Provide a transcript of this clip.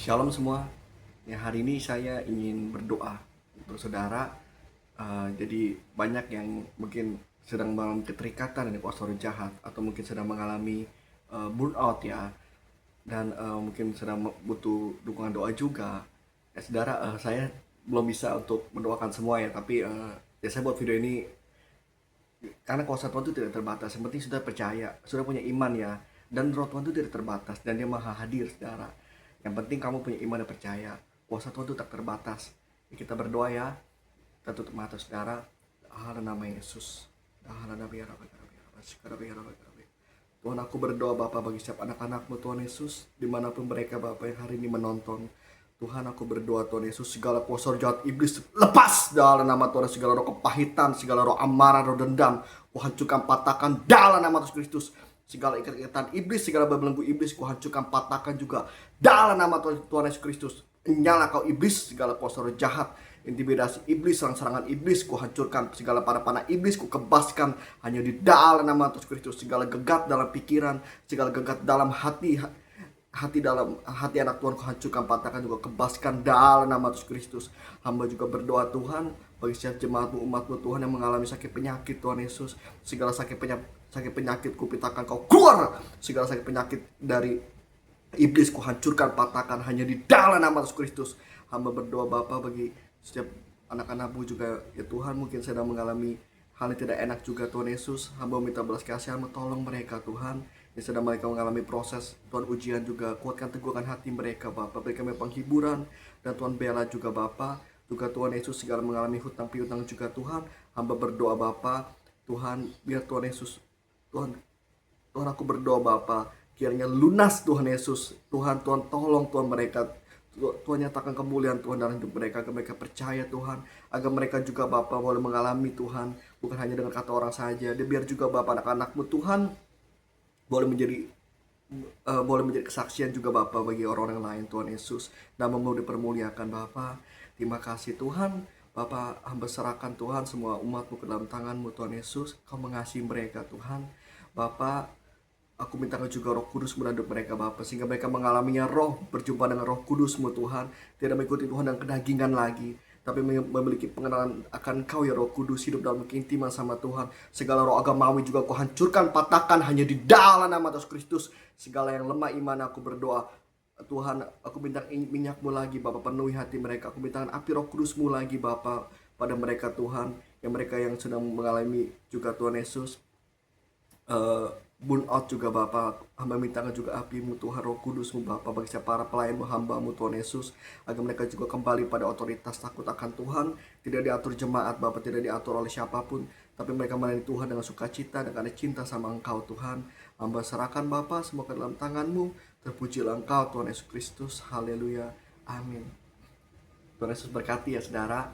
Shalom semua. Ya, hari ini saya ingin berdoa untuk saudara. Jadi banyak yang mungkin sedang mengalami keterikatan dengan kuasa roh jahat atau mungkin sedang mengalami burnout ya, dan mungkin sedang butuh dukungan doa juga. Ya, saudara, saya belum bisa untuk mendoakan semua ya, tapi ya saya buat video ini karena kuasa Tuhan itu tidak terbatas. Yang penting sudah percaya, sudah punya iman ya. Dan roh Tuhan itu tidak terbatas dan dia maha hadir, saudara. Yang penting kamu punya iman dan percaya. Kuasa Tuhan itu tak terbatas. Ya, kita berdoa ya. Kita tutup mata, saudara. Dalam nama Yesus. Dalam nama Tuhan, aku berdoa Bapa bagi setiap anak-anakmu Tuhan Yesus, dimanapun mereka Bapa yang hari ini menonton. Tuhan, aku berdoa Tuhan Yesus, segala kuasa roh jahat iblis lepas dalam nama Tuhan. Segala roh kepahitan, segala roh amarah, roh dendam, ku hancurkan patahkan dalam nama Yesus Kristus. Segala ikatan iblis, segala belenggu iblis, ku hancurkan patahkan juga dalam nama Tuhan Yesus Kristus. Nyala kau iblis, segala kuasa roh jahat, intimidasi iblis, serangan iblis, ku hancurkan. Segala panah iblis, ku kebaskan hanya di dalam nama Yesus Kristus. Segala gegat dalam pikiran, segala gegat dalam hati anak Tuhan, ku hancurkan, patahkan juga, kebaskan dalam nama Yesus Kristus. Hamba juga berdoa Tuhan bagi setiap jemaatmu, umatmu Tuhan yang mengalami sakit penyakit Tuhan Yesus. Segala sakit penyakit ku pitakan kau keluar. Segala sakit penyakit dari iblis ku hancurkan, patahkan hanya di dalam nama Yesus Kristus. Hamba berdoa Bapa bagi setiap anak-anakmu juga ya Tuhan, mungkin sedang mengalami hal yang tidak enak juga Tuhan Yesus. Hamba minta belas kasihan-Mu, tolong mereka Tuhan yang sedang mereka mengalami proses Tuhan ujian juga. Kuatkan, teguhkan hati mereka Bapa, berikan mereka penghiburan. Dan Tuhan bela juga Bapa, juga Tuhan Yesus segala mengalami hutang piutang juga Tuhan. Hamba berdoa Bapa, Tuhan biar Tuhan Yesus, Tuhan Tuhan aku berdoa Bapa, kiranya lunas Tuhan Yesus. Tuhan tolong Tuhan mereka. Tuhan nyatakan kemuliaan Tuhan dalam hidup mereka, agar mereka percaya Tuhan, agar mereka juga Bapa boleh mengalami Tuhan, bukan hanya dengan kata orang saja. Dan biar juga Bapa anak-anakmu Tuhan boleh menjadi kesaksian juga Bapa bagi orang-orang lain Tuhan Yesus. Namamu dipermuliakan Bapa. Terima kasih Tuhan. Bapa, hamba serahkan Tuhan semua umatmu ke dalam tanganmu Tuhan Yesus. Kau mengasihi mereka Tuhan. Bapa, aku minta juga Roh Kudus menanduk mereka Bapa, sehingga mereka mengalaminya roh, berjumpa dengan Roh Kudus-Mu Tuhan, tidak mengikuti Tuhan yang kedagingan lagi, tapi memiliki pengenalan akan Kau ya Roh Kudus, hidup dalam keintiman sama Tuhan. Segala roh agamawi juga Kau hancurkan, patahkan hanya di dalam nama Yesus Kristus. Segala yang lemah iman aku berdoa Tuhan, aku minta minyak-Mu lagi Bapa, penuhi hati mereka. Aku minta api Roh Kudus-Mu lagi Bapa pada mereka Tuhan, yang mereka yang sedang mengalami juga Tuhan Yesus burnout juga Bapa. Hamba mintakan juga api-Mu Tuhan, Roh Kudus-Mu Bapa, bagi setiap para pelayan hamba-Mu Tuhan Yesus, agar mereka juga kembali pada otoritas takut akan Tuhan, tidak diatur jemaat Bapa, tidak diatur oleh siapapun, tapi mereka melayani Tuhan dengan sukacita dan karena cinta sama Engkau Tuhan. Hamba serahkan Bapa semua ke dalam tangan-Mu. Terpujilah Engkau Tuhan Yesus Kristus. Haleluya, amin. Tuhan Yesus berkati ya saudara.